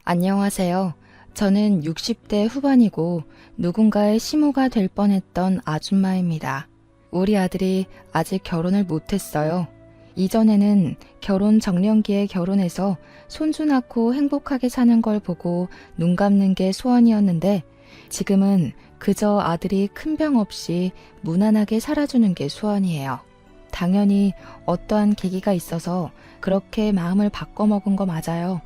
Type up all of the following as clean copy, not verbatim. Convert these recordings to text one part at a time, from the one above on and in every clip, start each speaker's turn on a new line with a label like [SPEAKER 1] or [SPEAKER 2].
[SPEAKER 1] 안녕하세요. 저는 60대 후반이고 누군가의 시모가 될 뻔했던 아줌마입니다. 우리 아들이 아직 결혼을 못했어요. 이전에는 결혼 정년기에 결혼해서 손주 낳고 행복하게 사는 걸 보고 눈 감는 게 소원이었는데 지금은 그저 아들이 큰 병 없이 무난하게 살아주는 게 소원이에요. 당연히 어떠한 계기가 있어서 그렇게 마음을 바꿔먹은 거 맞아요.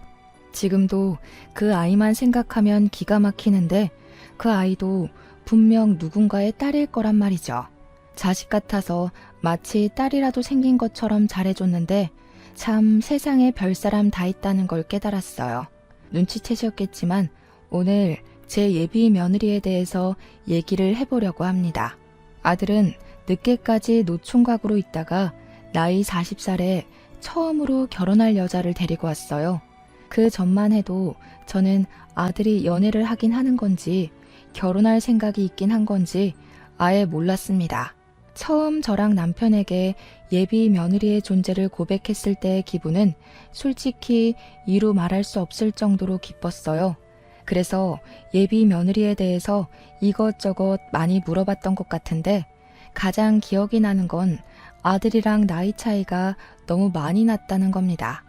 [SPEAKER 1] 지금도 그 아이만 생각하면 기가 막히는데 그 아이도 분명 누군가의 딸일 거란 말이죠. 자식 같아서 마치 딸이라도 생긴 것처럼 잘해줬는데 참 세상에 별사람 다 있다는 걸 깨달았어요. 눈치채셨겠지만 오늘 제 예비 며느리에 대해서 얘기를 해보려고 합니다. 아들은 늦게까지 노총각으로 있다가 나이 40살에 처음으로 결혼할 여자를 데리고 왔어요. 그 전만 해도 저는 아들이 연애를 하긴 하는 건지 결혼할 생각이 있긴 한 건지 아예 몰랐습니다. 처음 저랑 남편에게 예비 며느리의 존재를 고백했을 때의 기분은 솔직히 이루 말할 수 없을 정도로 기뻤어요. 그래서 예비 며느리에 대해서 이것저것 많이 물어봤던 것 같은데 가장 기억이 나는 건 아들이랑 나이 차이가 너무 많이 났다는 겁니다.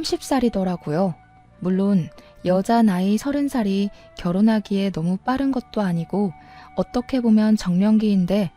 [SPEAKER 1] 30살이더라고요. 물론 여자 나이 30살이 결혼하기에 너무 빠른 것도 아니고 어떻게 보면 정년기인데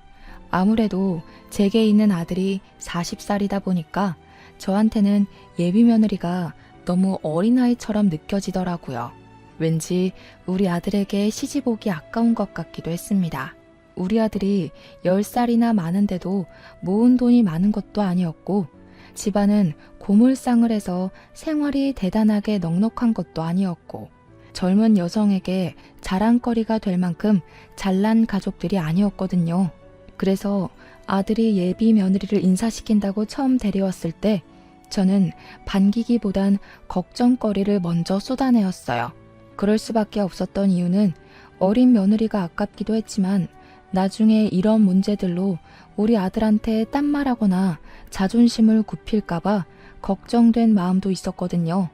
[SPEAKER 1] 아무래도 제게 있는 아들이 40살이다 보니까 저한테는 예비 며느리가 너무 어린아이처럼 느껴지더라고요. 왠지 우리 아들에게 시집 오기 아까운 것 같기도 했습니다. 우리 아들이 10살이나 많은데도 모은 돈이 많은 것도 아니었고 집안은 고물상을 해서 생활이 대단하게 넉넉한 것도 아니었고 젊은 여성에게 자랑거리가 될 만큼 잘난 가족들이 아니었거든요. 그래서 아들이 예비 며느리를 인사시킨다고 처음 데려왔을 때 저는 반기기보단 걱정거리를 먼저 쏟아내었어요. 그럴 수밖에 없었던 이유는 어린 며느리가 아깝기도 했지만 나중에 이런 문제들로 우리 아들한테 딴말하거나 자존심을 굽힐까봐 걱정된 마음도 있었거든요.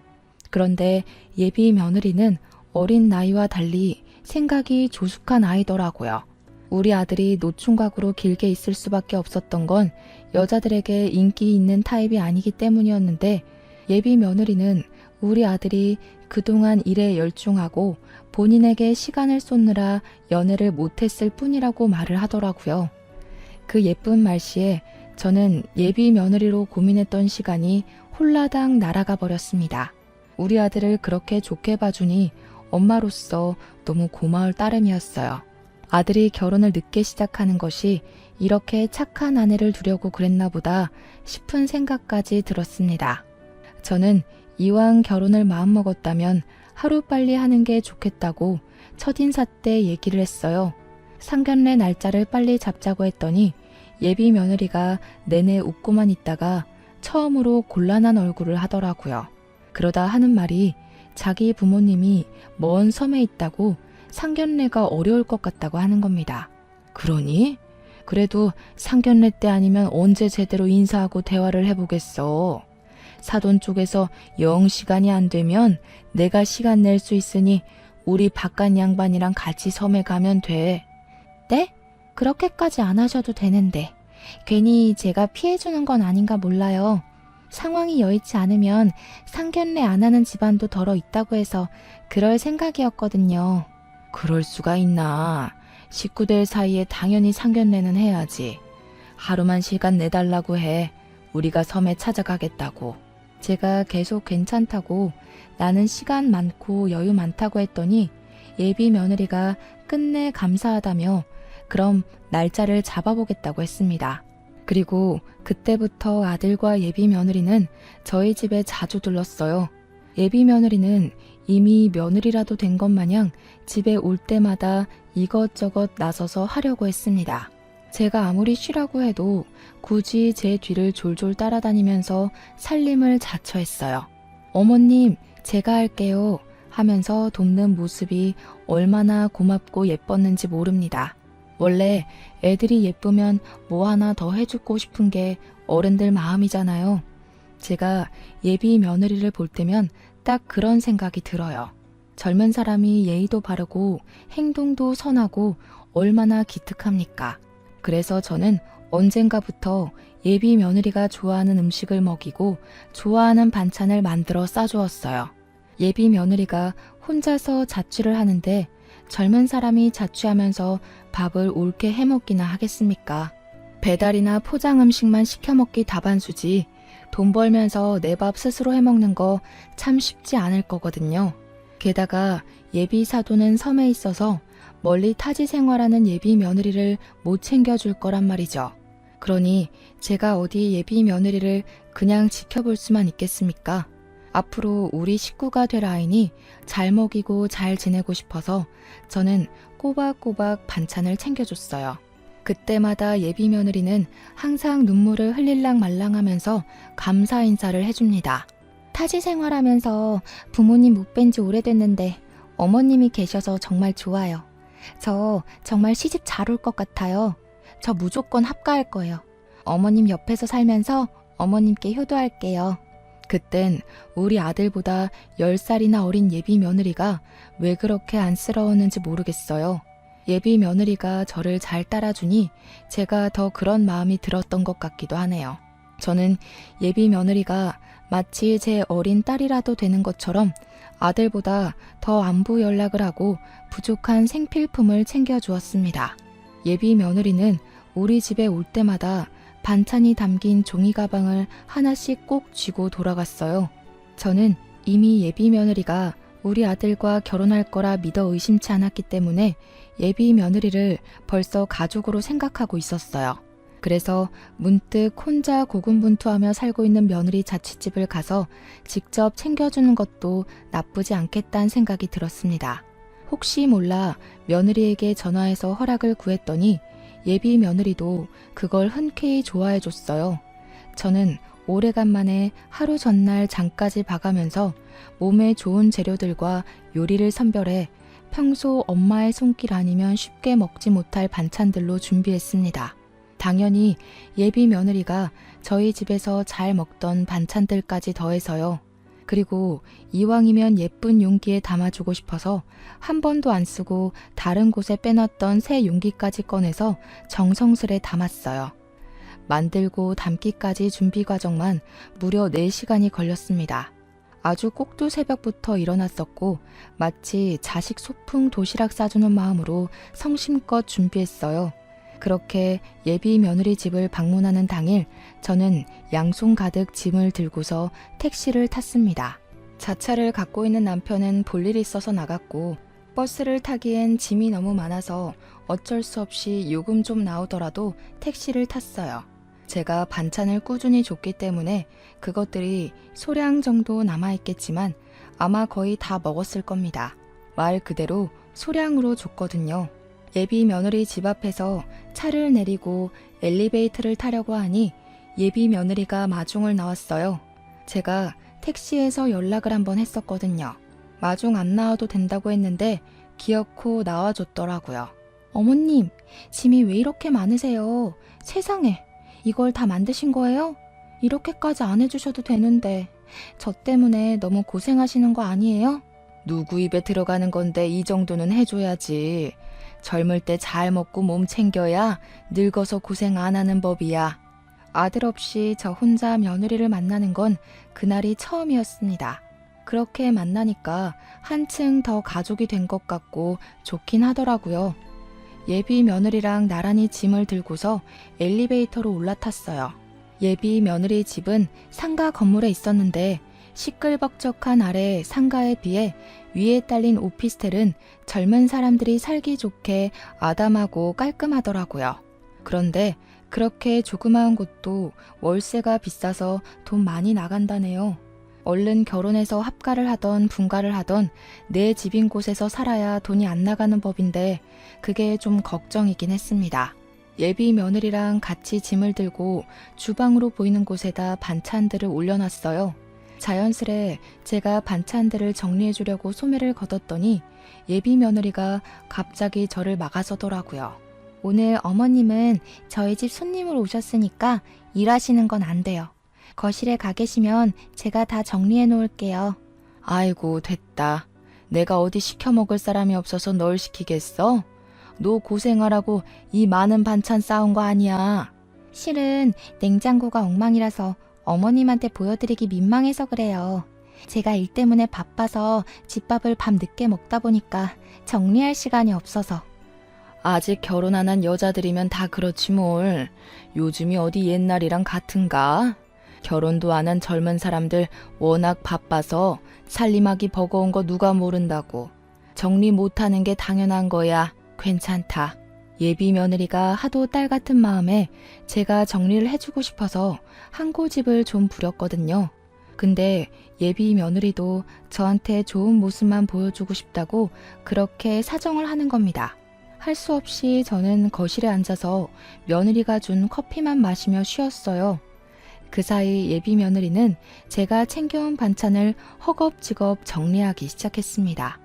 [SPEAKER 1] 그런데 예비 며느리는 어린 나이와 달리 생각이 조숙한 아이더라고요. 우리 아들이 노총각으로 길게 있을 수밖에 없었던 건 여자들에게 인기 있는 타입이 아니기 때문이었는데 예비 며느리는 우리 아들이 그동안 일에 열중하고 본인에게 시간을 쏟느라 연애를 못했을 뿐이라고 말을 하더라고요. 그 예쁜 말씨에 저는 예비 며느리로 고민했던 시간이 홀라당 날아가 버렸습니다. 우리 아들을 그렇게 좋게 봐주니 엄마로서 너무 고마울 따름이었어요. 아들이 결혼을 늦게 시작하는 것이 이렇게 착한 아내를 두려고 그랬나 보다 싶은 생각까지 들었습니다. 저는 이왕 결혼을 마음먹었다면 하루빨리 하는 게 좋겠다고 첫인사 때 얘기를 했어요. 상견례 날짜를 빨리 잡자고 했더니 예비 며느리가 내내 웃고만 있다가 처음으로 곤란한 얼굴을 하더라고요. 그러다 하는 말이 자기 부모님이 먼 섬에 있다고 상견례가 어려울 것 같다고 하는 겁니다. 그러니? 그래도 상견례 때 아니면 언제 제대로 인사하고 대화를 해보겠어. 사돈 쪽에서 영 시간이 안 되면 내가 시간 낼 수 있으니 우리 바깥 양반이랑 같이 섬에 가면 돼. 네? 그렇게까지 안 하셔도 되는데 괜히 제가 피해주는 건 아닌가 몰라요. 상황이 여의치 않으면 상견례 안 하는 집안도 덜어 있다고 해서 그럴 생각이었거든요. 그럴 수가 있나. 식구들 사이에 당연히 상견례는 해야지. 하루만 시간 내달라고 해. 우리가 섬에 찾아가겠다고. 제가 계속 괜찮다고 나는 시간 많고 여유 많다고 했더니 예비 며느리가 끝내 감사하다며 그럼 날짜를 잡아보겠다고 했습니다. 그리고 그때부터 아들과 예비 며느리는 저희 집에 자주 들렀어요. 예비 며느리는 이미 며느리라도 된 것 마냥 집에 올 때마다 이것저것 나서서 하려고 했습니다. 제가 아무리 쉬라고 해도 굳이 제 뒤를 졸졸 따라다니면서 살림을 자처했어요. 어머님, 제가 할게요 하면서 돕는 모습이 얼마나 고맙고 예뻤는지 모릅니다. 원래 애들이 예쁘면 뭐 하나 더 해주고 싶은 게 어른들 마음이잖아요. 제가 예비 며느리를 볼 때면 딱 그런 생각이 들어요. 젊은 사람이 예의도 바르고 행동도 선하고 얼마나 기특합니까? 그래서 저는 언젠가부터 예비 며느리가 좋아하는 음식을 먹이고 좋아하는 반찬을 만들어 싸주었어요. 예비 며느리가 혼자서 자취를 하는데 젊은 사람이 자취하면서 밥을 옳게 해먹기나 하겠습니까? 배달이나 포장 음식만 시켜 먹기 다반수지 돈 벌면서 내 밥 스스로 해먹는 거 참 쉽지 않을 거거든요. 게다가 예비 사도는 섬에 있어서 멀리 타지 생활하는 예비 며느리를 못 챙겨줄 거란 말이죠. 그러니 제가 어디 예비 며느리를 그냥 지켜볼 수만 있겠습니까? 앞으로 우리 식구가 될 아이니 잘 먹이고 잘 지내고 싶어서 저는 꼬박꼬박 반찬을 챙겨줬어요. 그때마다 예비 며느리는 항상 눈물을 흘릴랑 말랑하면서 감사 인사를 해줍니다. 타지 생활하면서 부모님 못 뵌 지 오래됐는데 어머님이 계셔서 정말 좋아요. 저 정말 시집 잘 올 것 같아요. 저 무조건 합가할 거예요. 어머님 옆에서 살면서 어머님께 효도할게요. 그땐 우리 아들보다 10살이나 어린 예비 며느리가 왜 그렇게 안쓰러웠는지 모르겠어요. 예비 며느리가 저를 잘 따라주니 제가 더 그런 마음이 들었던 것 같기도 하네요. 저는 예비 며느리가 마치 제 어린 딸이라도 되는 것처럼 아들보다 더 안부 연락을 하고 부족한 생필품을 챙겨주었습니다. 예비 며느리는 우리 집에 올 때마다 반찬이 담긴 종이 가방을 하나씩 꼭 쥐고 돌아갔어요. 저는 이미 예비 며느리가 우리 아들과 결혼할 거라 믿어 의심치 않았기 때문에 예비 며느리를 벌써 가족으로 생각하고 있었어요. 그래서 문득 혼자 고군분투하며 살고 있는 며느리 자취집을 가서 직접 챙겨주는 것도 나쁘지 않겠다는 생각이 들었습니다. 혹시 몰라 며느리에게 전화해서 허락을 구했더니 예비 며느리도 그걸 흔쾌히 좋아해줬어요. 저는 오래간만에 하루 전날 장까지 봐가면서 몸에 좋은 재료들과 요리를 선별해 평소 엄마의 손길 아니면 쉽게 먹지 못할 반찬들로 준비했습니다. 당연히 예비 며느리가 저희 집에서 잘 먹던 반찬들까지 더해서요. 그리고 이왕이면 예쁜 용기에 담아주고 싶어서 한 번도 안 쓰고 다른 곳에 빼놨던 새 용기까지 꺼내서 정성스레 담았어요. 만들고 담기까지 준비 과정만 무려 4시간이 걸렸습니다. 아주 꼭두 새벽부터 일어났었고 마치 자식 소풍 도시락 싸주는 마음으로 성심껏 준비했어요. 그렇게 예비 며느리 집을 방문하는 당일 저는 양손 가득 짐을 들고서 택시를 탔습니다. 자차를 갖고 있는 남편은 볼 일이 있어서 나갔고 버스를 타기엔 짐이 너무 많아서 어쩔 수 없이 요금 좀 나오더라도 택시를 탔어요. 제가 반찬을 꾸준히 줬기 때문에 그것들이 소량 정도 남아있겠지만 아마 거의 다 먹었을 겁니다. 말 그대로 소량으로 줬거든요. 예비 며느리 집 앞에서 차를 내리고 엘리베이터를 타려고 하니 예비 며느리가 마중을 나왔어요. 제가 택시에서 연락을 한번 했었거든요. 마중 안 나와도 된다고 했는데 기어코 나와줬더라고요. 어머님, 짐이 왜 이렇게 많으세요? 세상에, 이걸 다 만드신 거예요? 이렇게까지 안 해주셔도 되는데 저 때문에 너무 고생하시는 거 아니에요? 누구 입에 들어가는 건데 이 정도는 해줘야지. 젊을 때 잘 먹고 몸 챙겨야 늙어서 고생 안 하는 법이야. 아들 없이 저 혼자 며느리를 만나는 건 그날이 처음이었습니다. 그렇게 만나니까 한층 더 가족이 된 것 같고 좋긴 하더라고요. 예비 며느리랑 나란히 짐을 들고서 엘리베이터로 올라탔어요. 예비 며느리 집은 상가 건물에 있었는데 시끌벅적한 아래 상가에 비해 위에 딸린 오피스텔은 젊은 사람들이 살기 좋게 아담하고 깔끔하더라고요. 그런데 그렇게 조그마한 곳도 월세가 비싸서 돈 많이 나간다네요. 얼른 결혼해서 합가를 하던 분가를 하던 내 집인 곳에서 살아야 돈이 안 나가는 법인데 그게 좀 걱정이긴 했습니다. 예비 며느리랑 같이 짐을 들고 주방으로 보이는 곳에다 반찬들을 올려놨어요. 자연스레 제가 반찬들을 정리해 주려고 소매를 걷었더니 예비 며느리가 갑자기 저를 막아서더라고요. 오늘 어머님은 저희 집 손님으로 오셨으니까 일하시는 건 안 돼요. 거실에 가 계시면 제가 다 정리해 놓을게요. 아이고 됐다. 내가 어디 시켜 먹을 사람이 없어서 널 시키겠어? 너 고생하라고 이 많은 반찬 싸운 거 아니야.
[SPEAKER 2] 실은 냉장고가 엉망이라서 어머님한테 보여드리기 민망해서 그래요. 제가 일 때문에 바빠서 집밥을 밤 늦게 먹다 보니까 정리할 시간이 없어서.
[SPEAKER 1] 아직 결혼 안 한 여자들이면 다 그렇지 뭘. 요즘이 어디 옛날이랑 같은가? 결혼도 안 한 젊은 사람들 워낙 바빠서 살림하기 버거운 거 누가 모른다고. 정리 못하는 게 당연한 거야. 괜찮다. 예비 며느리가 하도 딸 같은 마음에 제가 정리를 해주고 싶어서 한 고집을 좀 부렸거든요. 근데 예비 며느리도 저한테 좋은 모습만 보여주고 싶다고 그렇게 사정을 하는 겁니다. 할 수 없이 저는 거실에 앉아서 며느리가 준 커피만 마시며 쉬었어요. 그 사이 예비 며느리는 제가 챙겨온 반찬을 허겁지겁 정리하기 시작했습니다.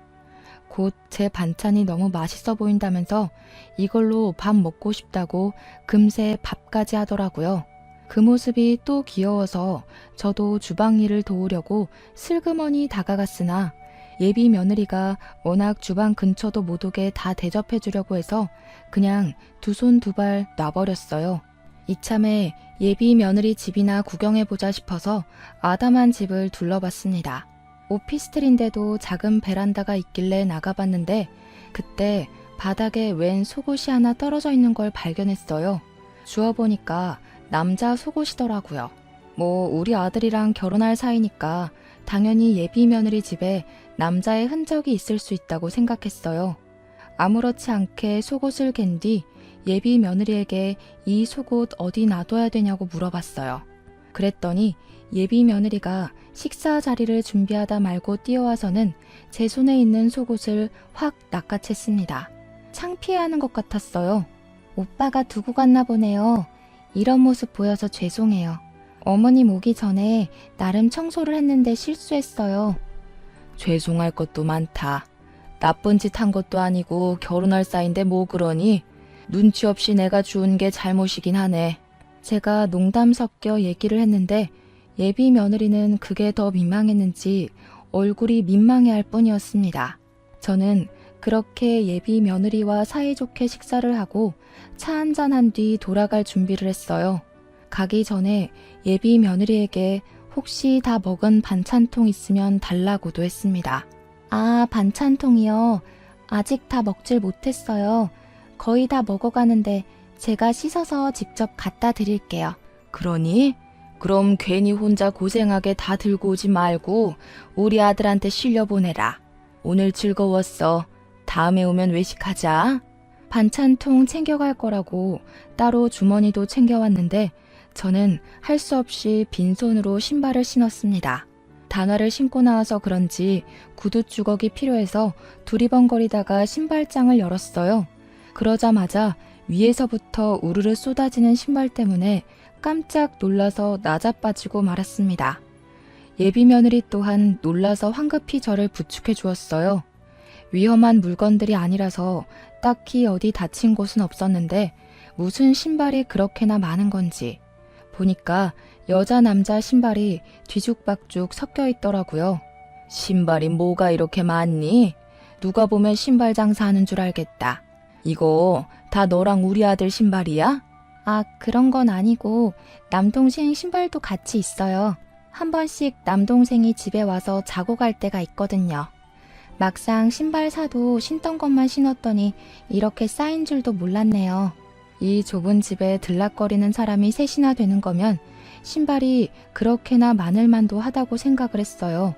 [SPEAKER 1] 곧 제 반찬이 너무 맛있어 보인다면서 이걸로 밥 먹고 싶다고 금세 밥까지 하더라고요. 그 모습이 또 귀여워서 저도 주방 일을 도우려고 슬그머니 다가갔으나 예비 며느리가 워낙 주방 근처도 못 오게 다 대접해 주려고 해서 그냥 두 손 두 발 놔버렸어요. 이참에 예비 며느리 집이나 구경해보자 싶어서 아담한 집을 둘러봤습니다. 오피스텔인데도 작은 베란다가 있길래 나가봤는데 그때 바닥에 웬 속옷이 하나 떨어져 있는 걸 발견했어요. 주워보니까 남자 속옷이더라고요. 뭐 우리 아들이랑 결혼할 사이니까 당연히 예비 며느리 집에 남자의 흔적이 있을 수 있다고 생각했어요. 아무렇지 않게 속옷을 갠 뒤 예비 며느리에게 이 속옷 어디 놔둬야 되냐고 물어봤어요. 그랬더니 예비 며느리가 식사 자리를 준비하다 말고 뛰어와서는 제 손에 있는 속옷을 확 낚아챘습니다. 창피해하는 것 같았어요.
[SPEAKER 2] 오빠가 두고 갔나 보네요. 이런 모습 보여서 죄송해요. 어머님 오기 전에 나름 청소를 했는데 실수했어요.
[SPEAKER 1] 죄송할 것도 많다. 나쁜 짓 한 것도 아니고 결혼할 사이인데 뭐 그러니? 눈치 없이 내가 주운 게 잘못이긴 하네. 제가 농담 섞여 얘기를 했는데 예비 며느리는 그게 더 민망했는지 얼굴이 민망해할 뿐이었습니다. 저는 그렇게 예비 며느리와 사이좋게 식사를 하고 차 한잔한 뒤 돌아갈 준비를 했어요. 가기 전에 예비 며느리에게 혹시 다 먹은 반찬통 있으면 달라고도 했습니다.
[SPEAKER 2] 아, 반찬통이요. 아직 다 먹질 못했어요. 거의 다 먹어가는데 제가 씻어서 직접 갖다 드릴게요.
[SPEAKER 1] 그러니? 그럼 괜히 혼자 고생하게 다 들고 오지 말고 우리 아들한테 실려보내라. 오늘 즐거웠어. 다음에 오면 외식하자. 반찬통 챙겨갈 거라고 따로 주머니도 챙겨왔는데 저는 할 수 없이 빈손으로 신발을 신었습니다. 단화를 신고 나와서 그런지 구두 주걱이 필요해서 두리번거리다가 신발장을 열었어요. 그러자마자 위에서부터 우르르 쏟아지는 신발 때문에 깜짝 놀라서 나자빠지고 말았습니다. 예비 며느리 또한 놀라서 황급히 저를 부축해 주었어요. 위험한 물건들이 아니라서 딱히 어디 다친 곳은 없었는데 무슨 신발이 그렇게나 많은 건지 보니까 여자 남자 신발이 뒤죽박죽 섞여 있더라고요. 신발이 뭐가 이렇게 많니? 누가 보면 신발 장사하는 줄 알겠다. 이거 다 너랑 우리 아들 신발이야?
[SPEAKER 2] 아, 그런 건 아니고 남동생 신발도 같이 있어요. 한 번씩 남동생이 집에 와서 자고 갈 때가 있거든요. 막상 신발 사도 신던 것만 신었더니 이렇게 쌓인 줄도 몰랐네요.
[SPEAKER 1] 이 좁은 집에 들락거리는 사람이 셋이나 되는 거면 신발이 그렇게나 많을 만도 하다고 생각을 했어요.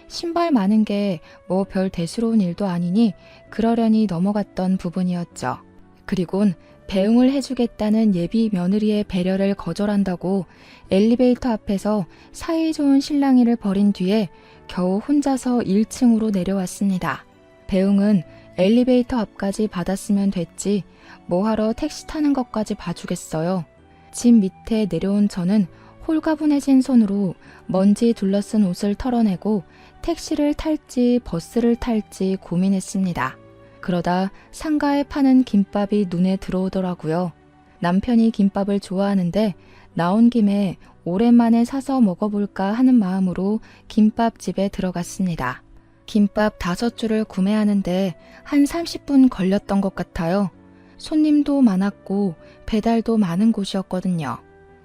[SPEAKER 1] 신발 많은 게 뭐 별 대수로운 일도 아니니 그러려니 넘어갔던 부분이었죠. 그리곤 배웅을 해주겠다는 예비 며느리의 배려를 거절한다고 엘리베이터 앞에서 사이좋은 실랑이를 벌인 뒤에 겨우 혼자서 1층으로 내려왔습니다. 배웅은 엘리베이터 앞까지 받았으면 됐지 뭐하러 택시 타는 것까지 봐주겠어요. 집 밑에 내려온 저는 홀가분해진 손으로 먼지 둘러쓴 옷을 털어내고 택시를 탈지 버스를 탈지 고민했습니다. 그러다 상가에 파는 김밥이 눈에 들어오더라고요. 남편이 김밥을 좋아하는데 나온 김에 오랜만에 사서 먹어볼까 하는 마음으로 김밥집에 들어갔습니다. 김밥 5줄을 구매하는데 한 30분 걸렸던 것 같아요. 손님도 많았고 배달도 많은 곳이었거든요.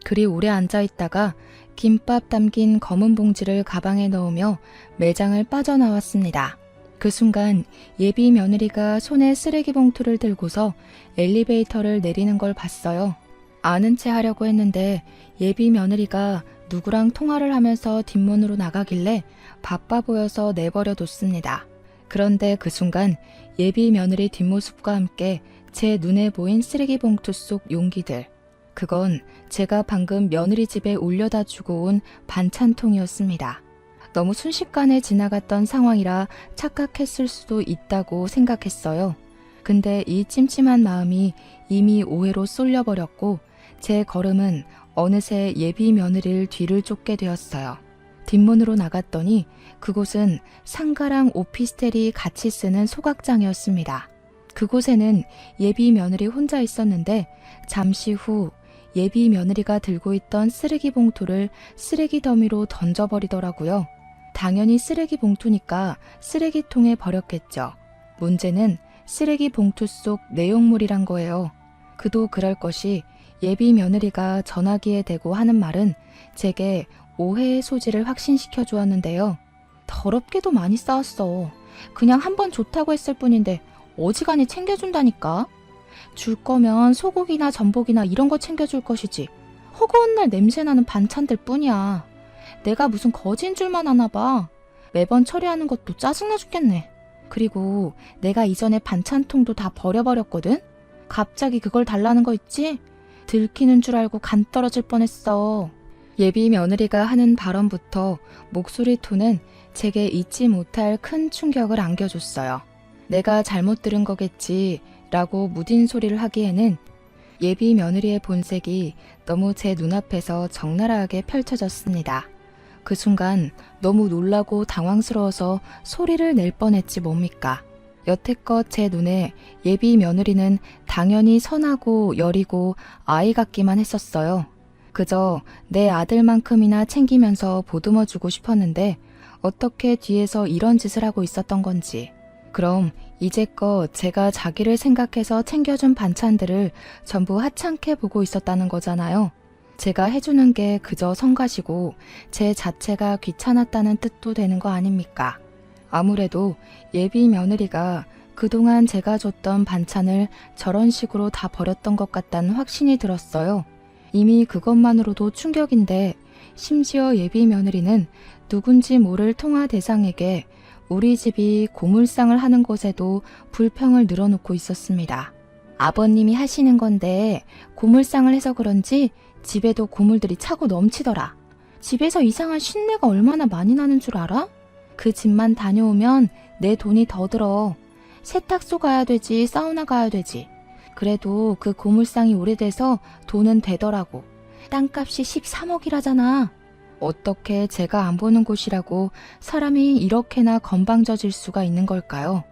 [SPEAKER 1] 그리 오래 앉아 있다가 김밥 담긴 검은 봉지를 가방에 넣으며 매장을 빠져나왔습니다. 그 순간 예비 며느리가 손에 쓰레기 봉투를 들고서 엘리베이터를 내리는 걸 봤어요. 아는 체 하려고 했는데 예비 며느리가 누구랑 통화를 하면서 뒷문으로 나가길래 바빠 보여서 내버려 뒀습니다. 그런데 그 순간 예비 며느리 뒷모습과 함께 제 눈에 보인 쓰레기 봉투 속 용기들. 그건 제가 방금 며느리 집에 올려다 주고 온 반찬통이었습니다. 너무 순식간에 지나갔던 상황이라 착각했을 수도 있다고 생각했어요. 근데 이 찜찜한 마음이 이미 오해로 쏠려버렸고 제 걸음은 어느새 예비 며느리를 뒤를 쫓게 되었어요. 뒷문으로 나갔더니 그곳은 상가랑 오피스텔이 같이 쓰는 소각장이었습니다. 그곳에는 예비 며느리 혼자 있었는데 잠시 후 예비 며느리가 들고 있던 쓰레기 봉투를 쓰레기 더미로 던져버리더라고요. 당연히 쓰레기 봉투니까 쓰레기통에 버렸겠죠. 문제는 쓰레기 봉투 속 내용물이란 거예요. 그도 그럴 것이 예비 며느리가 전화기에 대고 하는 말은 제게 오해의 소지를 확신시켜 주었는데요. 더럽게도 많이 싸웠어. 그냥 한 번 좋다고 했을 뿐인데 어지간히 챙겨준다니까. 줄 거면 소고기나 전복이나 이런 거 챙겨줄 것이지. 허구한 날 냄새나는 반찬들 뿐이야. 내가 무슨 거지인 줄만 아나 봐. 매번 처리하는 것도 짜증나 죽겠네. 그리고 내가 이전에 반찬통도 다 버려버렸거든? 갑자기 그걸 달라는 거 있지? 들키는 줄 알고 간 떨어질 뻔했어. 예비 며느리가 하는 발언부터 목소리 톤은 제게 잊지 못할 큰 충격을 안겨줬어요. 내가 잘못 들은 거겠지 라고 무딘 소리를 하기에는 예비 며느리의 본색이 너무 제 눈앞에서 적나라하게 펼쳐졌습니다. 그 순간 너무 놀라고 당황스러워서 소리를 낼 뻔했지 뭡니까. 여태껏 제 눈에 예비 며느리는 당연히 선하고 여리고 아이 같기만 했었어요. 그저 내 아들만큼이나 챙기면서 보듬어주고 싶었는데 어떻게 뒤에서 이런 짓을 하고 있었던 건지. 그럼 이제껏 제가 자기를 생각해서 챙겨준 반찬들을 전부 하찮게 보고 있었다는 거잖아요. 제가 해주는 게 그저 성가시고 제 자체가 귀찮았다는 뜻도 되는 거 아닙니까? 아무래도 예비 며느리가 그동안 제가 줬던 반찬을 저런 식으로 다 버렸던 것 같다는 확신이 들었어요. 이미 그것만으로도 충격인데 심지어 예비 며느리는 누군지 모를 통화 대상에게 우리 집이 고물상을 하는 것에도 불평을 늘어놓고 있었습니다. 아버님이 하시는 건데 고물상을 해서 그런지 집에도 고물들이 차고 넘치더라. 집에서 이상한 쉰내가 얼마나 많이 나는 줄 알아? 그 집만 다녀오면 내 돈이 더 들어. 세탁소 가야 되지, 사우나 가야 되지. 그래도 그 고물상이 오래돼서 돈은 되더라고. 땅값이 13억이라잖아. 어떻게 제가 안 보는 곳이라고 사람이 이렇게나 건방져질 수가 있는 걸까요?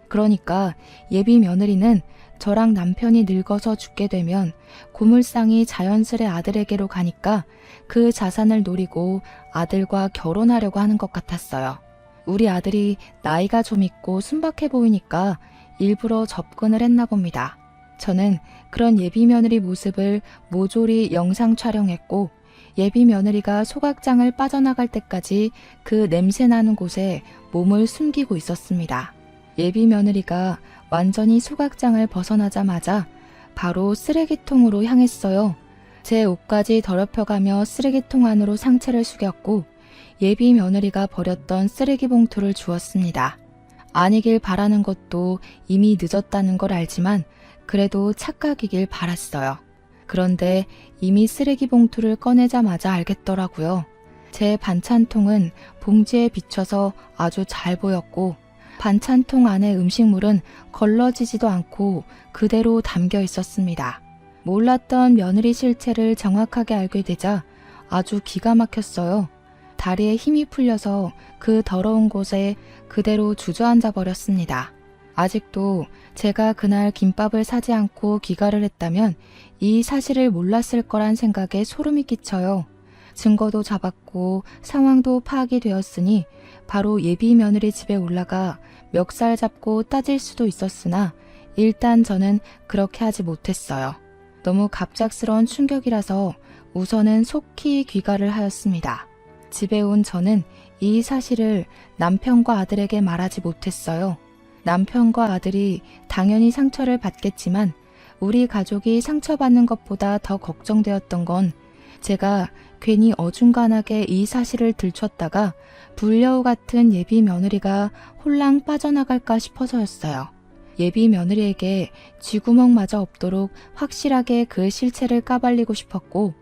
[SPEAKER 1] 그러니까 예비 며느리는 저랑 남편이 늙어서 죽게 되면 고물상이 자연스레 아들에게로 가니까 그 자산을 노리고 아들과 결혼하려고 하는 것 같았어요. 우리 아들이 나이가 좀 있고 순박해 보이니까 일부러 접근을 했나 봅니다. 저는 그런 예비 며느리 모습을 모조리 영상 촬영했고 예비 며느리가 소각장을 빠져나갈 때까지 그 냄새나는 곳에 몸을 숨기고 있었습니다. 예비 며느리가 완전히 소각장을 벗어나자마자 바로 쓰레기통으로 향했어요. 제 옷까지 더럽혀가며 쓰레기통 안으로 상체를 숙였고 예비 며느리가 버렸던 쓰레기 봉투를 주었습니다. 아니길 바라는 것도 이미 늦었다는 걸 알지만 그래도 착각이길 바랐어요. 그런데 이미 쓰레기 봉투를 꺼내자마자 알겠더라고요. 제 반찬통은 봉지에 비춰서 아주 잘 보였고 반찬통 안의 음식물은 걸러지지도 않고 그대로 담겨 있었습니다. 몰랐던 며느리 실체를 정확하게 알게 되자 아주 기가 막혔어요. 다리에 힘이 풀려서 그 더러운 곳에 그대로 주저앉아 버렸습니다. 아직도 제가 그날 김밥을 사지 않고 귀가를 했다면 이 사실을 몰랐을 거란 생각에 소름이 끼쳐요. 증거도 잡았고 상황도 파악이 되었으니 바로 예비 며느리 집에 올라가 멱살 잡고 따질 수도 있었으나 일단 저는 그렇게 하지 못했어요. 너무 갑작스러운 충격이라서 우선은 속히 귀가를 하였습니다. 집에 온 저는 이 사실을 남편과 아들에게 말하지 못했어요. 남편과 아들이 당연히 상처를 받겠지만 우리 가족이 상처받는 것보다 더 걱정되었던 건 제가 괜히 어중간하게 이 사실을 들췄다가 불려우 같은 예비 며느리가 홀랑 빠져나갈까 싶어서였어요. 예비 며느리에게 쥐구멍마저 없도록 확실하게 그 실체를 까발리고 싶었고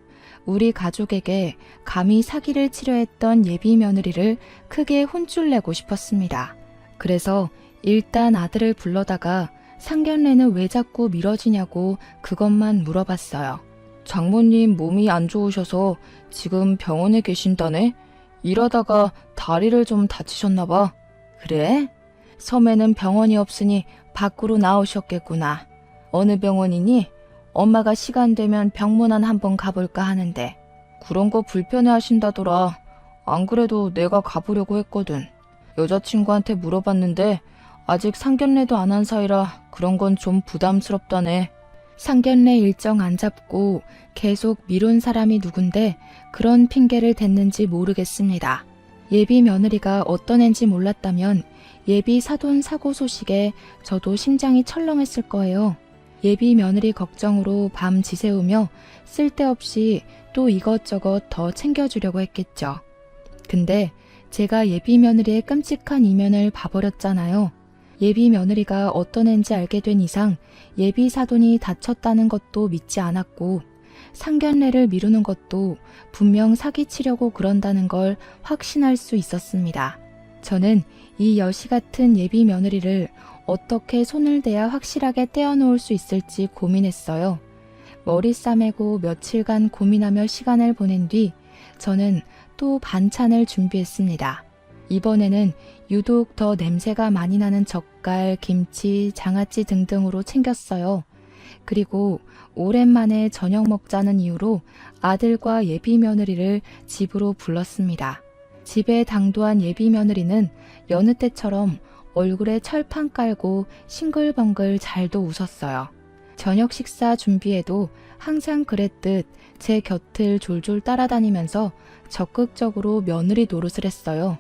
[SPEAKER 1] 우리 가족에게 감히 사기를 치려 했던 예비 며느리를 크게 혼쭐내고 싶었습니다. 그래서 일단 아들을 불러다가 상견례는 왜 자꾸 미뤄지냐고 그것만 물어봤어요. 장모님 몸이 안 좋으셔서 지금 병원에 계신다네? 일하다가 다리를 좀 다치셨나 봐. 그래? 섬에는 병원이 없으니 밖으로 나오셨겠구나. 어느 병원이니? 엄마가 시간 되면 병문안 한번 가볼까 하는데. 그런 거 불편해 하신다더라. 안 그래도 내가 가보려고 했거든. 여자친구한테 물어봤는데 아직 상견례도 안 한 사이라 그런 건 좀 부담스럽다네. 상견례 일정 안 잡고 계속 미룬 사람이 누군데 그런 핑계를 댔는지 모르겠습니다. 예비 며느리가 어떤 앤지 몰랐다면 예비 사돈 사고 소식에 저도 심장이 철렁했을 거예요. 예비 며느리 걱정으로 밤 지새우며 쓸데없이 또 이것저것 더 챙겨주려고 했겠죠. 근데 제가 예비 며느리의 끔찍한 이면을 봐버렸잖아요. 예비 며느리가 어떤 앤지 알게 된 이상 예비 사돈이 다쳤다는 것도 믿지 않았고 상견례를 미루는 것도 분명 사기치려고 그런다는 걸 확신할 수 있었습니다. 저는 이 여시 같은 예비 며느리를 어떻게 손을 대야 확실하게 떼어놓을 수 있을지 고민했어요. 머리 싸매고 며칠간 고민하며 시간을 보낸 뒤 저는 또 반찬을 준비했습니다. 이번에는 유독 더 냄새가 많이 나는 젓갈, 김치, 장아찌 등등으로 챙겼어요. 그리고 오랜만에 저녁 먹자는 이유로 아들과 예비 며느리를 집으로 불렀습니다. 집에 당도한 예비 며느리는 여느 때처럼 얼굴에 철판 깔고 싱글벙글 잘도 웃었어요. 저녁 식사 준비에도 항상 그랬듯 제 곁을 졸졸 따라다니면서 적극적으로 며느리 노릇을 했어요.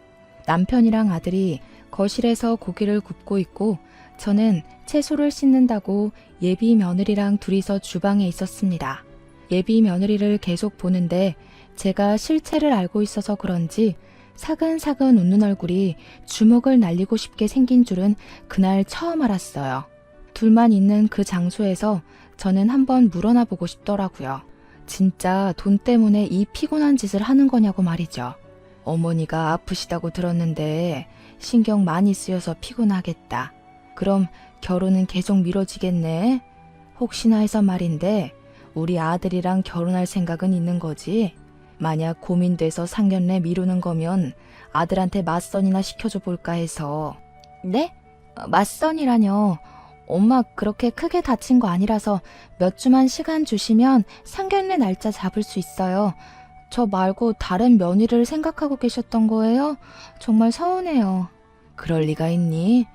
[SPEAKER 1] 남편이랑 아들이 거실에서 고기를 굽고 있고 저는 채소를 씻는다고 예비 며느리랑 둘이서 주방에 있었습니다. 예비 며느리를 계속 보는데 제가 실체를 알고 있어서 그런지 사근사근 웃는 얼굴이 주먹을 날리고 싶게 생긴 줄은 그날 처음 알았어요. 둘만 있는 그 장소에서 저는 한번 물어나 보고 싶더라고요. 진짜 돈 때문에 이 피곤한 짓을 하는 거냐고 말이죠. 어머니가 아프시다고 들었는데 신경 많이 쓰여서 피곤하겠다. 그럼 결혼은 계속 미뤄지겠네. 혹시나 해서 말인데 우리 아들이랑 결혼할 생각은 있는 거지? 만약 고민돼서 상견례 미루는 거면 아들한테 맞선이나 시켜줘 볼까 해서.
[SPEAKER 2] 네? 맞선이라뇨. 엄마 그렇게 크게 다친 거 아니라서 몇 주만 시간 주시면 상견례 날짜 잡을 수 있어요. 저 말고 다른 며느리를 생각하고 계셨던 거예요? 정말 서운해요.
[SPEAKER 1] 그럴 리가 있니?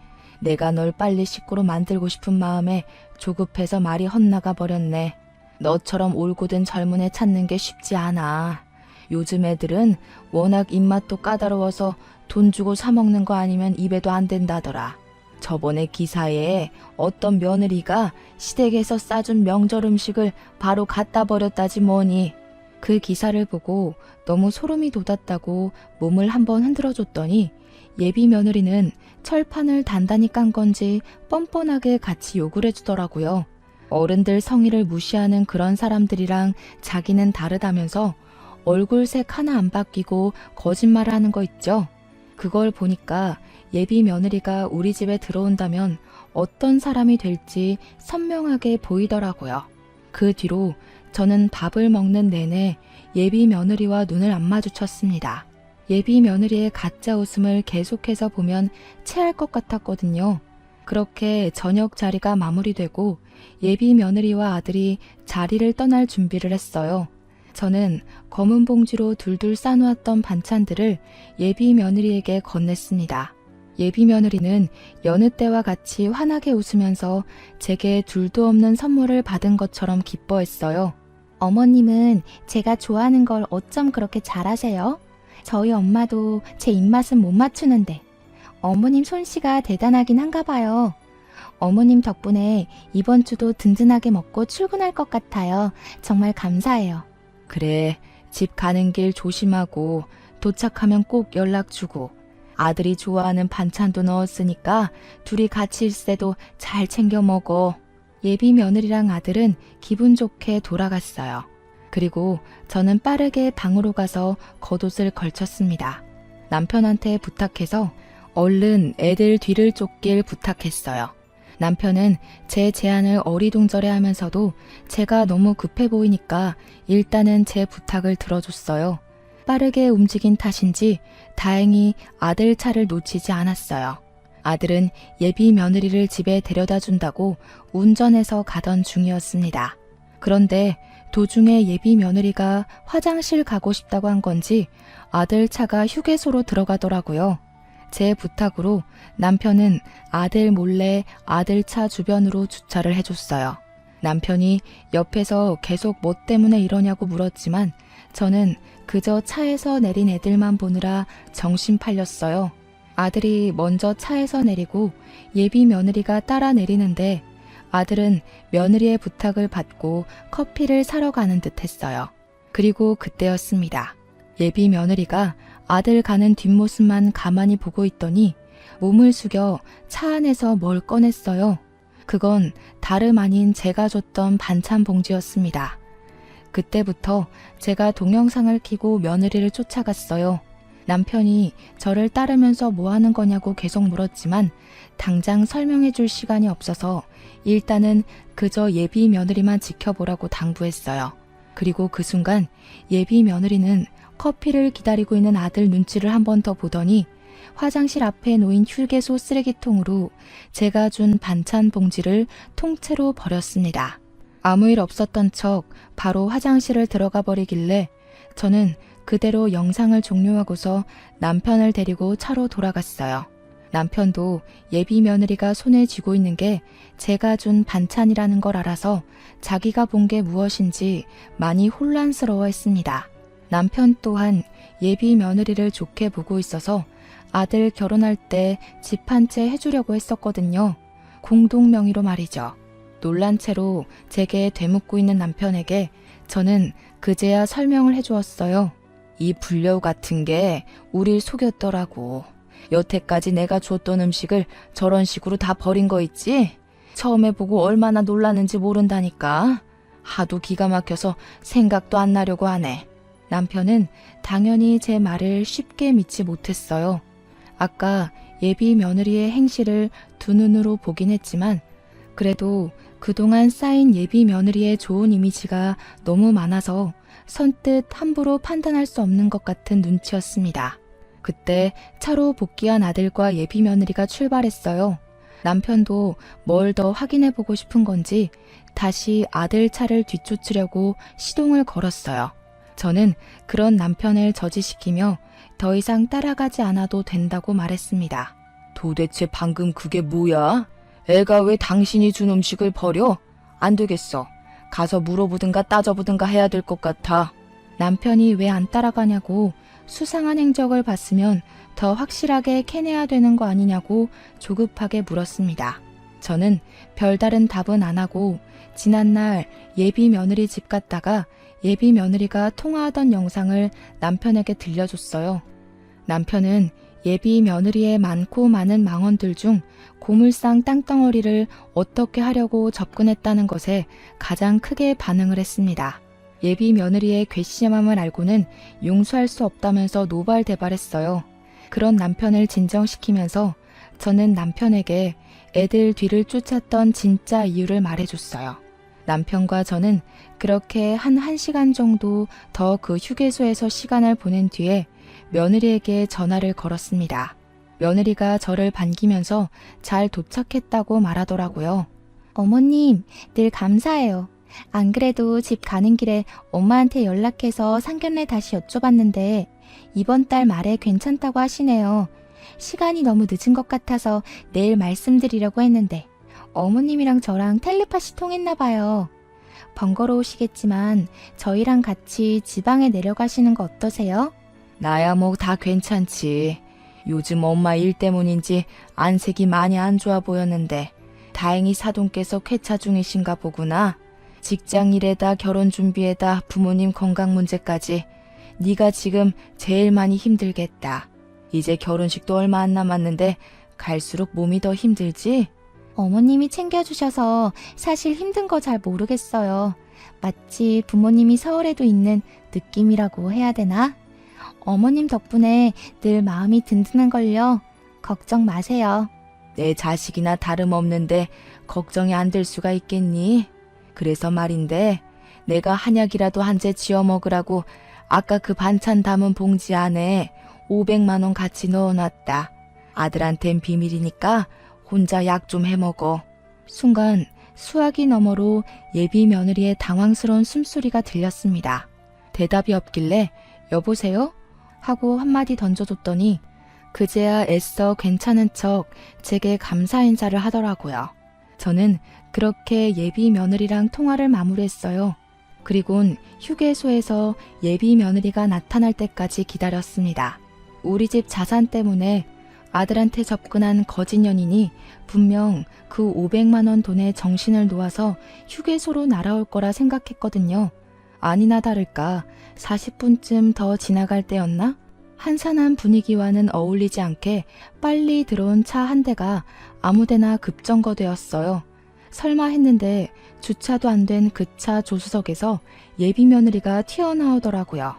[SPEAKER 1] 내가 널 빨리 식구로 만들고 싶은 마음에 조급해서 말이 헛나가 버렸네. 너처럼 올곧은 젊은 애 찾는 게 쉽지 않아. 요즘 애들은 워낙 입맛도 까다로워서 돈 주고 사 먹는 거 아니면 입에도 안 된다더라. 저번에 기사에 어떤 며느리가 시댁에서 싸준 명절 음식을 바로 갖다 버렸다지 뭐니. 그 기사를 보고 너무 소름이 돋았다고 몸을 한번 흔들어줬더니 예비 며느리는 철판을 단단히 깐 건지 뻔뻔하게 같이 욕을 해주더라고요. 어른들 성의를 무시하는 그런 사람들이랑 자기는 다르다면서 얼굴색 하나 안 바뀌고 거짓말을 하는 거 있죠. 그걸 보니까 예비 며느리가 우리 집에 들어온다면 어떤 사람이 될지 선명하게 보이더라고요. 그 뒤로 저는 밥을 먹는 내내 예비 며느리와 눈을 안 마주쳤습니다. 예비 며느리의 가짜 웃음을 계속해서 보면 체할 것 같았거든요. 그렇게 저녁 자리가 마무리되고 예비 며느리와 아들이 자리를 떠날 준비를 했어요. 저는 검은 봉지로 둘둘 싸놓았던 반찬들을 예비 며느리에게 건넸습니다. 예비 며느리는 여느 때와 같이 환하게 웃으면서 제게 둘도 없는 선물을 받은 것처럼 기뻐했어요.
[SPEAKER 2] 어머님은 제가 좋아하는 걸 어쩜 그렇게 잘하세요? 저희 엄마도 제 입맛은 못 맞추는데 어머님 솜씨가 대단하긴 한가 봐요. 어머님 덕분에 이번 주도 든든하게 먹고 출근할 것 같아요. 정말 감사해요.
[SPEAKER 1] 그래, 집 가는 길 조심하고 도착하면 꼭 연락 주고 아들이 좋아하는 반찬도 넣었으니까 둘이 같이 있을 때도 잘 챙겨 먹어. 예비 며느리랑 아들은 기분 좋게 돌아갔어요. 그리고 저는 빠르게 방으로 가서 겉옷을 걸쳤습니다. 남편한테 부탁해서 얼른 애들 뒤를 쫓길 부탁했어요. 남편은 제 제안을 어리둥절해 하면서도 제가 너무 급해 보이니까 일단은 제 부탁을 들어줬어요. 빠르게 움직인 탓인지 다행히 아들 차를 놓치지 않았어요. 아들은 예비 며느리를 집에 데려다 준다고 운전해서 가던 중이었습니다. 그런데 도중에 예비 며느리가 화장실 가고 싶다고 한 건지 아들 차가 휴게소로 들어가더라고요. 제 부탁으로 남편은 아들 몰래 아들 차 주변으로 주차를 해줬어요. 남편이 옆에서 계속 뭐 때문에 이러냐고 물었지만 저는 그저 차에서 내린 애들만 보느라 정신 팔렸어요. 아들이 먼저 차에서 내리고 예비 며느리가 따라 내리는데 아들은 며느리의 부탁을 받고 커피를 사러 가는 듯 했어요. 그리고 그때였습니다. 예비 며느리가 아들 가는 뒷모습만 가만히 보고 있더니 몸을 숙여 차 안에서 뭘 꺼냈어요. 그건 다름 아닌 제가 줬던 반찬 봉지였습니다. 그때부터 제가 동영상을 켜고 며느리를 쫓아갔어요. 남편이 저를 따르면서 뭐 하는 거냐고 계속 물었지만 당장 설명해 줄 시간이 없어서 일단은 그저 예비 며느리만 지켜보라고 당부했어요. 그리고 그 순간 예비 며느리는 커피를 기다리고 있는 아들 눈치를 한 번 더 보더니 화장실 앞에 놓인 휴게소 쓰레기통으로 제가 준 반찬 봉지를 통째로 버렸습니다. 아무 일 없었던 척 바로 화장실을 들어가 버리길래 저는 그대로 영상을 종료하고서 남편을 데리고 차로 돌아갔어요. 남편도 예비 며느리가 손에 쥐고 있는 게 제가 준 반찬이라는 걸 알아서 자기가 본 게 무엇인지 많이 혼란스러워했습니다. 남편 또한 예비 며느리를 좋게 보고 있어서 아들 결혼할 때 집 한 채 해주려고 했었거든요. 공동 명의로 말이죠. 놀란 채로 제게 되묻고 있는 남편에게 저는 그제야 설명을 해주었어요. 이 불려우 같은 게 우릴 속였더라고. 여태까지 내가 줬던 음식을 저런 식으로 다 버린 거 있지? 처음에 보고 얼마나 놀랐는지 모른다니까. 하도 기가 막혀서 생각도 안 나려고 하네. 남편은 당연히 제 말을 쉽게 믿지 못했어요. 아까 예비 며느리의 행실을 두 눈으로 보긴 했지만 그래도 그동안 쌓인 예비 며느리의 좋은 이미지가 너무 많아서 선뜻 함부로 판단할 수 없는 것 같은 눈치였습니다. 그때 차로 복귀한 아들과 예비 며느리가 출발했어요. 남편도 뭘 더 확인해보고 싶은 건지 다시 아들 차를 뒤쫓으려고 시동을 걸었어요. 저는 그런 남편을 저지시키며 더 이상 따라가지 않아도 된다고 말했습니다. 도대체 방금 그게 뭐야? 애가 왜 당신이 준 음식을 버려? 안 되겠어. 가서 물어보든가 따져보든가 해야 될 것 같아. 남편이 왜 안 따라가냐고 수상한 행적을 봤으면 더 확실하게 캐내야 되는 거 아니냐고 조급하게 물었습니다. 저는 별다른 답은 안 하고 지난날 예비 며느리 집 갔다가 예비 며느리가 통화하던 영상을 남편에게 들려줬어요. 남편은 예비 며느리의 많고 많은 망언들 중 고물상 땅덩어리를 어떻게 하려고 접근했다는 것에 가장 크게 반응을 했습니다. 예비 며느리의 괘씸함을 알고는 용서할 수 없다면서 노발대발했어요. 그런 남편을 진정시키면서 저는 남편에게 애들 뒤를 쫓았던 진짜 이유를 말해줬어요. 남편과 저는 그렇게 한 1시간 정도 더 그 휴게소에서 시간을 보낸 뒤에 며느리에게 전화를 걸었습니다. 며느리가 저를 반기면서 잘 도착했다고 말하더라고요.
[SPEAKER 2] 어머님, 늘 감사해요. 안 그래도 집 가는 길에 엄마한테 연락해서 상견례 다시 여쭤봤는데 이번 달 말에 괜찮다고 하시네요. 시간이 너무 늦은 것 같아서 내일 말씀드리려고 했는데 어머님이랑 저랑 텔레파시 통했나 봐요. 번거로우시겠지만 저희랑 같이 지방에 내려가시는 거 어떠세요?
[SPEAKER 1] 나야 뭐 다 괜찮지. 요즘 엄마 일 때문인지 안색이 많이 안 좋아 보였는데 다행히 사돈께서 쾌차 중이신가 보구나. 직장 일에다 결혼 준비에다 부모님 건강 문제까지 네가 지금 제일 많이 힘들겠다. 이제 결혼식도 얼마 안 남았는데 갈수록 몸이 더 힘들지?
[SPEAKER 2] 어머님이 챙겨주셔서 사실 힘든 거 잘 모르겠어요. 마치 부모님이 서울에도 있는 느낌이라고 해야 되나? 어머님 덕분에 늘 마음이 든든한걸요. 걱정 마세요.
[SPEAKER 1] 내 자식이나 다름없는데 걱정이 안 될 수가 있겠니? 그래서 말인데 내가 한약이라도 한 재 지어 먹으라고 아까 그 반찬 담은 봉지 안에 500만 원 같이 넣어놨다. 아들한텐 비밀이니까 혼자 약 좀 해먹어. 순간 수화기 너머로 예비 며느리의 당황스러운 숨소리가 들렸습니다. 대답이 없길래 여보세요? 하고 한마디 던져줬더니 그제야 애써 괜찮은 척 제게 감사 인사를 하더라고요. 저는 그렇게 예비 며느리랑 통화를 마무리했어요. 그리곤 휴게소에서 예비 며느리가 나타날 때까지 기다렸습니다. 우리 집 자산 때문에 아들한테 접근한 거짓 연인이 분명 그 500만 원 돈에 정신을 놓아서 휴게소로 날아올 거라 생각했거든요. 아니나 다를까 40분쯤 더 지나갈 때였나? 한산한 분위기와는 어울리지 않게 빨리 들어온 차 한 대가 아무데나 급정거되었어요. 설마 했는데 주차도 안 된 그 차 조수석에서 예비 며느리가 튀어나오더라고요.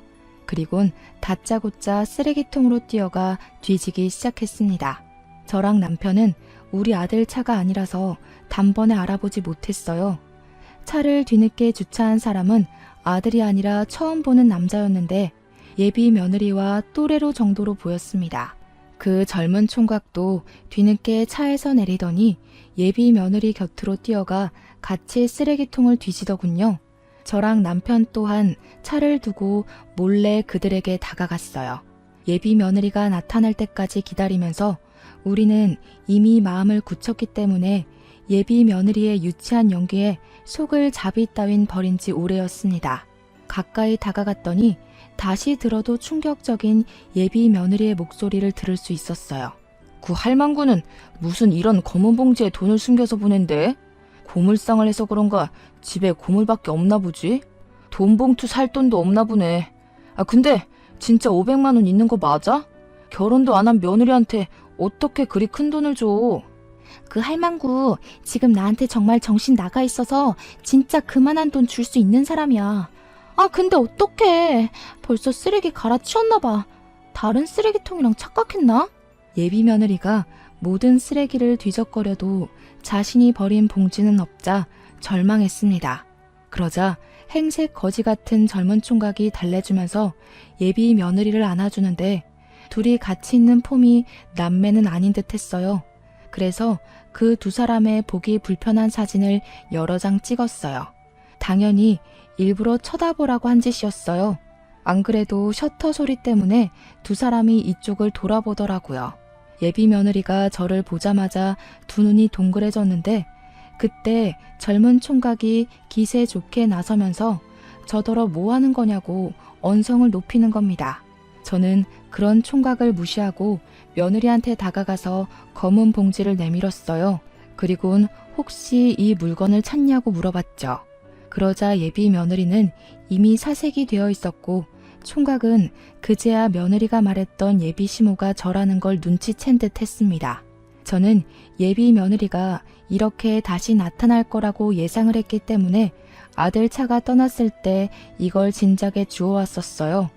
[SPEAKER 1] 그리곤 다짜고짜 쓰레기통으로 뛰어가 뒤지기 시작했습니다. 저랑 남편은 우리 아들 차가 아니라서 단번에 알아보지 못했어요. 차를 뒤늦게 주차한 사람은 아들이 아니라 처음 보는 남자였는데 예비 며느리와 또래로 정도로 보였습니다. 그 젊은 총각도 뒤늦게 차에서 내리더니 예비 며느리 곁으로 뛰어가 같이 쓰레기통을 뒤지더군요. 저랑 남편 또한 차를 두고 몰래 그들에게 다가갔어요. 예비 며느리가 나타날 때까지 기다리면서 우리는 이미 마음을 굳혔기 때문에 예비 며느리의 유치한 연기에 속을 자비 따윈 버린 지 오래였습니다. 가까이 다가갔더니 다시 들어도 충격적인 예비 며느리의 목소리를 들을 수 있었어요. 그 할망구는 무슨 이런 검은 봉지에 돈을 숨겨서 보낸대? 고물상을 해서 그런가 집에 고물밖에 없나 보지? 돈 봉투 살 돈도 없나 보네. 아 근데 진짜 500만 원 있는 거 맞아? 결혼도 안 한 며느리한테 어떻게 그리 큰 돈을 줘?
[SPEAKER 2] 그 할망구 지금 나한테 정말 정신 나가 있어서 진짜 그만한 돈 줄 수 있는 사람이야. 아 근데 어떡해. 벌써 쓰레기 갈아치웠나 봐. 다른 쓰레기통이랑 착각했나?
[SPEAKER 1] 예비 며느리가 모든 쓰레기를 뒤적거려도 자신이 버린 봉지는 없자 절망했습니다. 그러자 행색 거지 같은 젊은 총각이 달래주면서 예비 며느리를 안아주는데 둘이 같이 있는 폼이 남매는 아닌 듯 했어요. 그래서 그 두 사람의 보기 불편한 사진을 여러 장 찍었어요. 당연히 일부러 쳐다보라고 한 짓이었어요. 안 그래도 셔터 소리 때문에 두 사람이 이쪽을 돌아보더라고요. 예비 며느리가 저를 보자마자 두 눈이 동그래졌는데 그때 젊은 총각이 기세 좋게 나서면서 저더러 뭐 하는 거냐고 언성을 높이는 겁니다. 저는 그런 총각을 무시하고 며느리한테 다가가서 검은 봉지를 내밀었어요. 그리곤 혹시 이 물건을 찾냐고 물어봤죠. 그러자 예비 며느리는 이미 사색이 되어 있었고 총각은 그제야 며느리가 말했던 예비 시모가 저라는 걸 눈치챈 듯 했습니다. 저는 예비 며느리가 이렇게 다시 나타날 거라고 예상을 했기 때문에 아들 차가 떠났을 때 이걸 진작에 주워왔었어요.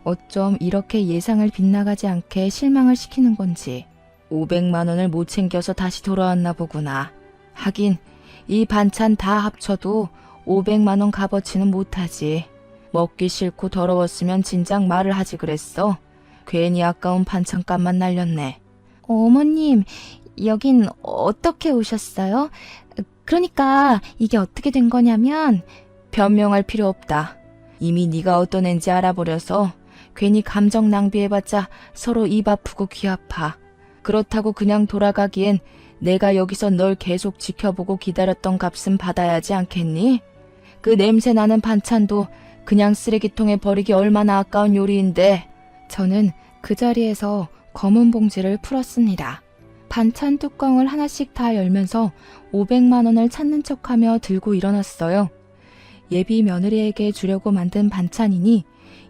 [SPEAKER 1] 어쩜 이렇게 예상을 빗나가지 않게 실망을 시키는 건지. 500만 원을 못 챙겨서 다시 돌아왔나 보구나. 하긴 이 반찬 다 합쳐도 500만 원 값어치는 못하지. 먹기 싫고 더러웠으면 진작 말을 하지 그랬어. 괜히 아까운 반찬값만 날렸네.
[SPEAKER 2] 어머님, 여긴 어떻게 오셨어요? 그러니까 이게 어떻게 된 거냐면
[SPEAKER 1] 변명할 필요 없다. 이미 네가 어떤 앤지 알아버려서 괜히 감정 낭비해봤자 서로 입 아프고 귀 아파. 그렇다고 그냥 돌아가기엔 내가 여기서 널 계속 지켜보고 기다렸던 값은 받아야지 않겠니? 그 냄새나는 반찬도 그냥 쓰레기통에 버리기 얼마나 아까운 요리인데.
[SPEAKER 2] 저는 그 자리에서 검은 봉지를 풀었습니다. 반찬 뚜껑을 하나씩 다 열면서 500만 원을 찾는 척하며 들고 일어났어요. 예비 며느리에게 주려고 만든 반찬이니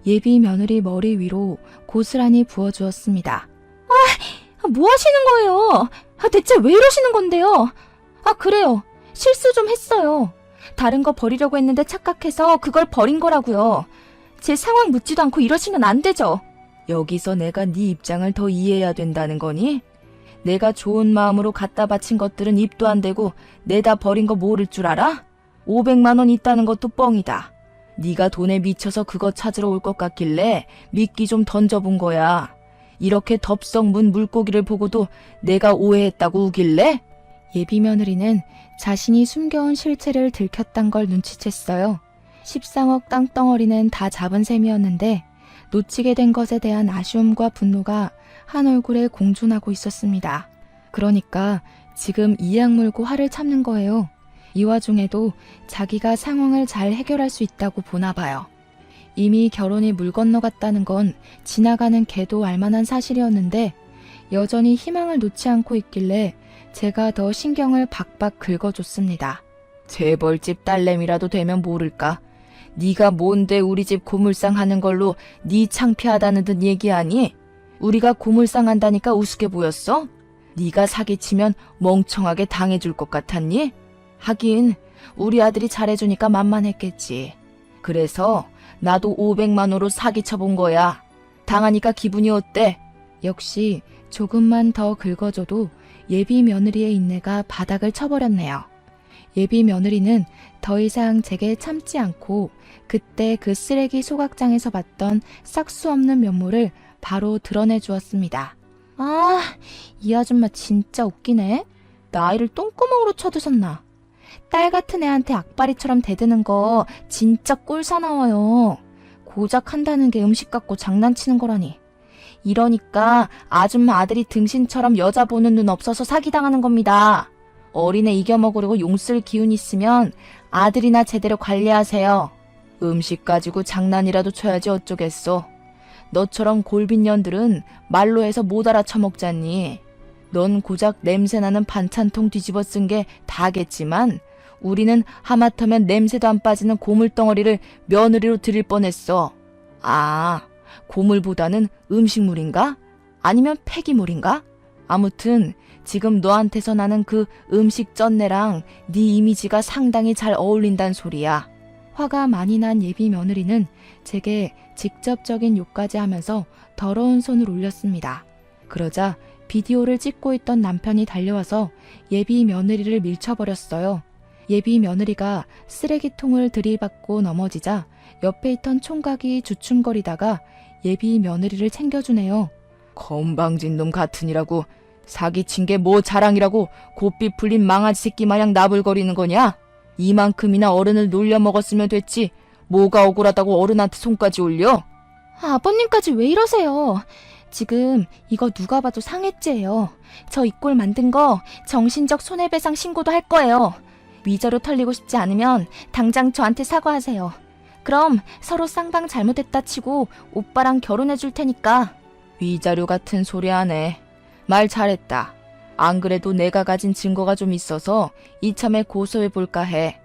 [SPEAKER 2] 예비 며느리 머리 위로 고스란히 부어주었습니다. 뭐 하시는 거예요? 대체 왜 이러시는 건데요? 그래요. 실수 좀 했어요. 다른 거 버리려고 했는데 착각해서 그걸 버린 거라고요. 제 상황 묻지도 않고 이러시면 안 되죠.
[SPEAKER 1] 여기서 내가 네 입장을 더 이해해야 된다는 거니? 내가 좋은 마음으로 갖다 바친 것들은 입도 안 대고 내다 버린 거 모를 줄 알아? 500만 원 있다는 것도 뻥이다. 네가 돈에 미쳐서 그거 찾으러 올 것 같길래 미끼 좀 던져본 거야. 이렇게 덥석 문 물고기를 보고도 내가 오해했다고 우길래?
[SPEAKER 2] 예비 며느리는 자신이 숨겨온 실체를 들켰단 걸 눈치챘어요. 13억 땅덩어리는 다 잡은 셈이었는데 놓치게 된 것에 대한 아쉬움과 분노가 한 얼굴에 공존하고 있었습니다. 그러니까 지금 이악 물고 화를 참는 거예요. 이 와중에도 자기가 상황을 잘 해결할 수 있다고 보나 봐요. 이미 결혼이 물 건너갔다는 건 지나가는 개도 알만한 사실이었는데 여전히 희망을 놓지 않고 있길래 제가 더 신경을 박박 긁어줬습니다.
[SPEAKER 1] 재벌집 딸내미라도 되면 모를까? 네가 뭔데 우리 집 고물상 하는 걸로 네 창피하다는 듯 얘기하니? 우리가 고물상 한다니까 우습게 보였어? 네가 사기치면 멍청하게 당해줄 것 같았니? 하긴 우리 아들이 잘해주니까 만만했겠지. 그래서 나도 500만 원으로 사기쳐본 거야. 당하니까 기분이 어때?
[SPEAKER 2] 역시 조금만 더 긁어줘도 예비 며느리의 인내가 바닥을 쳐버렸네요. 예비 며느리는 더 이상 제게 참지 않고 그때 그 쓰레기 소각장에서 봤던 싹수 없는 면모를 바로 드러내 주었습니다. 이 아줌마 진짜 웃기네. 나이를 똥구멍으로 쳐드셨나. 딸 같은 애한테 악바리처럼 대드는 거 진짜 꼴사나워요. 고작 한다는 게 음식 갖고 장난치는 거라니. 이러니까 아줌마 아들이 등신처럼 여자 보는 눈 없어서 사기당하는 겁니다. 어린애 이겨먹으려고 용쓸 기운 있으면 아들이나 제대로 관리하세요. 음식 가지고 장난이라도 쳐야지 어쩌겠어. 너처럼 골빈년들은 말로 해서 못 알아쳐먹잖니. 넌 고작 냄새나는 반찬통 뒤집어 쓴 게 다겠지만 우리는 하마터면 냄새도 안 빠지는 고물덩어리를 며느리로 드릴 뻔했어. 고물보다는 음식물인가? 아니면 폐기물인가? 아무튼 지금 너한테서 나는 그 음식 쩐내랑 네 이미지가 상당히 잘 어울린단 소리야. 화가 많이 난 예비 며느리는 제게 직접적인 욕까지 하면서 더러운 손을 올렸습니다. 그러자 비디오를 찍고 있던 남편이 달려와서 예비 며느리를 밀쳐버렸어요. 예비 며느리가 쓰레기통을 들이받고 넘어지자 옆에 있던 총각이 주춤거리다가 예비 며느리를 챙겨주네요. 건방진 놈 같으니라고 사기친 게 뭐 자랑이라고 곱비 풀린 망아지 새끼 마냥 나불거리는 거냐? 이만큼이나 어른을 놀려먹었으면 됐지 뭐가 억울하다고 어른한테 손까지 올려? 아버님까지 왜 이러세요? 지금 이거 누가 봐도 상해죄예요. 저 이 꼴 만든 거 정신적 손해배상 신고도 할 거예요. 위자료 털리고 싶지 않으면 당장 저한테 사과하세요. 그럼 서로 쌍방 잘못했다 치고 오빠랑 결혼해 줄 테니까. 위자료 같은 소리 안 해. 말 잘했다. 안 그래도 내가 가진 증거가 좀 있어서 이참에 고소해 볼까 해.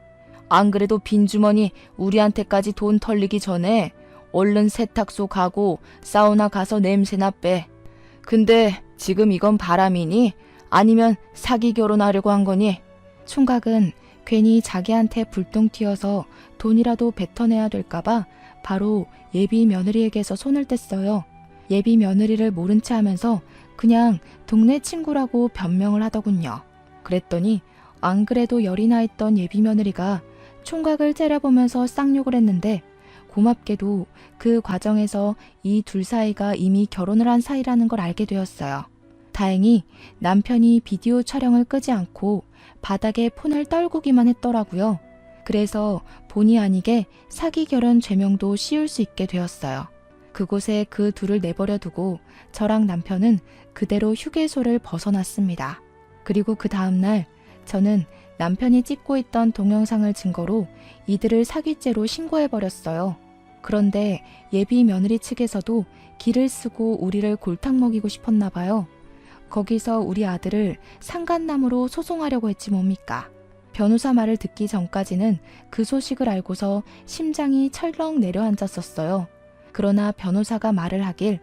[SPEAKER 2] 안 그래도 빈 주머니 우리한테까지 돈 털리기 전에 얼른 세탁소 가고 사우나 가서 냄새나 빼. 근데 지금 이건 바람이니? 아니면 사기 결혼하려고 한 거니? 총각은 괜히 자기한테 불똥 튀어서 돈이라도 뱉어내야 될까봐 바로 예비 며느리에게서 손을 뗐어요. 예비 며느리를 모른 체 하면서 그냥 동네 친구라고 변명을 하더군요. 그랬더니 안 그래도 열이 나 있던 예비 며느리가 총각을 째려보면서 쌍욕을 했는데 고맙게도 그 과정에서 이 둘 사이가 이미 결혼을 한 사이라는 걸 알게 되었어요.
[SPEAKER 1] 다행히 남편이 비디오 촬영을 끄지 않고 바닥에 폰을 떨구기만 했더라고요. 그래서 본의 아니게 사기 결혼 죄명도 씌울 수 있게 되었어요. 그곳에 그 둘을 내버려 두고 저랑 남편은 그대로 휴게소를 벗어났습니다. 그리고 그 다음날 저는 남편이 찍고 있던 동영상을 증거로 이들을 사기죄로 신고해버렸어요. 그런데 예비 며느리 측에서도 기를 쓰고 우리를 골탕 먹이고 싶었나 봐요. 거기서 우리 아들을 상간남으로 소송하려고 했지 뭡니까. 변호사 말을 듣기 전까지는 그 소식을 알고서 심장이 철렁 내려앉았었어요. 그러나 변호사가 말을 하길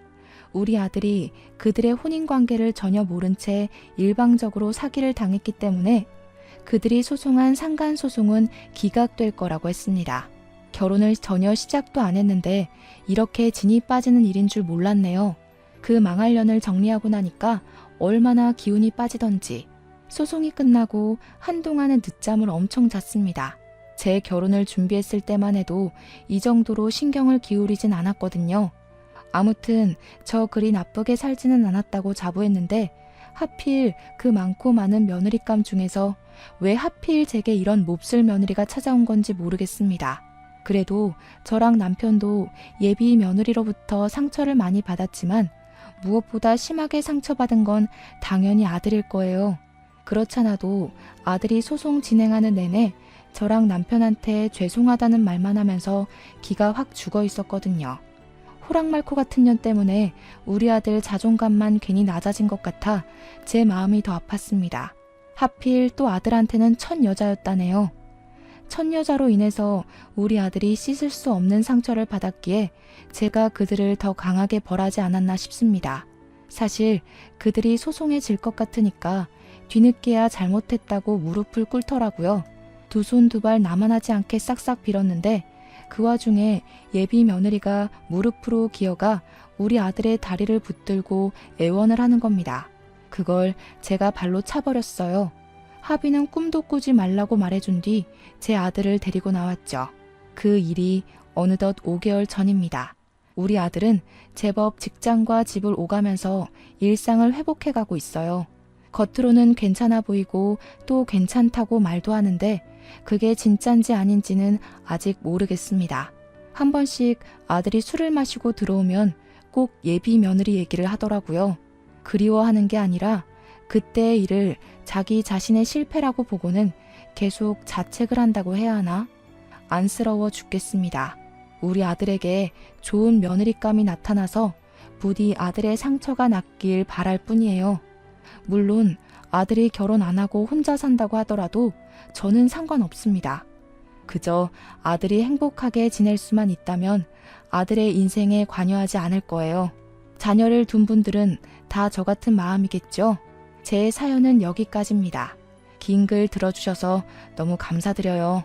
[SPEAKER 1] 우리 아들이 그들의 혼인관계를 전혀 모른 채 일방적으로 사기를 당했기 때문에 그들이 소송한 상간소송은 기각될 거라고 했습니다. 결혼을 전혀 시작도 안 했는데 이렇게 진이 빠지는 일인 줄 몰랐네요. 그 망할 년을 정리하고 나니까 얼마나 기운이 빠지던지. 소송이 끝나고 한동안은 늦잠을 엄청 잤습니다. 제 결혼을 준비했을 때만 해도 이 정도로 신경을 기울이진 않았거든요. 아무튼 저 그리 나쁘게 살지는 않았다고 자부했는데 하필 그 많고 많은 며느리감 중에서 왜 하필 제게 이런 몹쓸 며느리가 찾아온 건지 모르겠습니다. 그래도 저랑 남편도 예비 며느리로부터 상처를 많이 받았지만 무엇보다 심하게 상처받은 건 당연히 아들일 거예요. 그렇잖아도 아들이 소송 진행하는 내내 저랑 남편한테 죄송하다는 말만 하면서 기가 확 죽어 있었거든요. 호랑말코 같은 년 때문에 우리 아들 자존감만 괜히 낮아진 것 같아 제 마음이 더 아팠습니다. 하필 또 아들한테는 첫 여자였다네요. 첫 여자로 인해서 우리 아들이 씻을 수 없는 상처를 받았기에 제가 그들을 더 강하게 벌하지 않았나 싶습니다. 사실 그들이 소송에 질 것 같으니까 뒤늦게야 잘못했다고 무릎을 꿇더라고요. 두 손 두 발 나만하지 않게 싹싹 빌었는데 그 와중에 예비 며느리가 무릎으로 기어가 우리 아들의 다리를 붙들고 애원을 하는 겁니다. 그걸 제가 발로 차버렸어요. 하비는 꿈도 꾸지 말라고 말해준 뒤 제 아들을 데리고 나왔죠. 그 일이 어느덧 5개월 전입니다. 우리 아들은 제법 직장과 집을 오가면서 일상을 회복해가고 있어요. 겉으로는 괜찮아 보이고 또 괜찮다고 말도 하는데 그게 진짠지 아닌지는 아직 모르겠습니다. 한 번씩 아들이 술을 마시고 들어오면 꼭 예비 며느리 얘기를 하더라고요. 그리워하는 게 아니라 그때의 일을 자기 자신의 실패라고 보고는 계속 자책을 한다고 해야 하나? 안쓰러워 죽겠습니다. 우리 아들에게 좋은 며느리감이 나타나서 부디 아들의 상처가 낫길 바랄 뿐이에요. 물론 아들이 결혼 안 하고 혼자 산다고 하더라도 저는 상관없습니다. 그저 아들이 행복하게 지낼 수만 있다면 아들의 인생에 관여하지 않을 거예요. 자녀를 둔 분들은 다 저 같은 마음이겠죠? 제 사연은 여기까지입니다. 긴 글 들어주셔서 너무 감사드려요.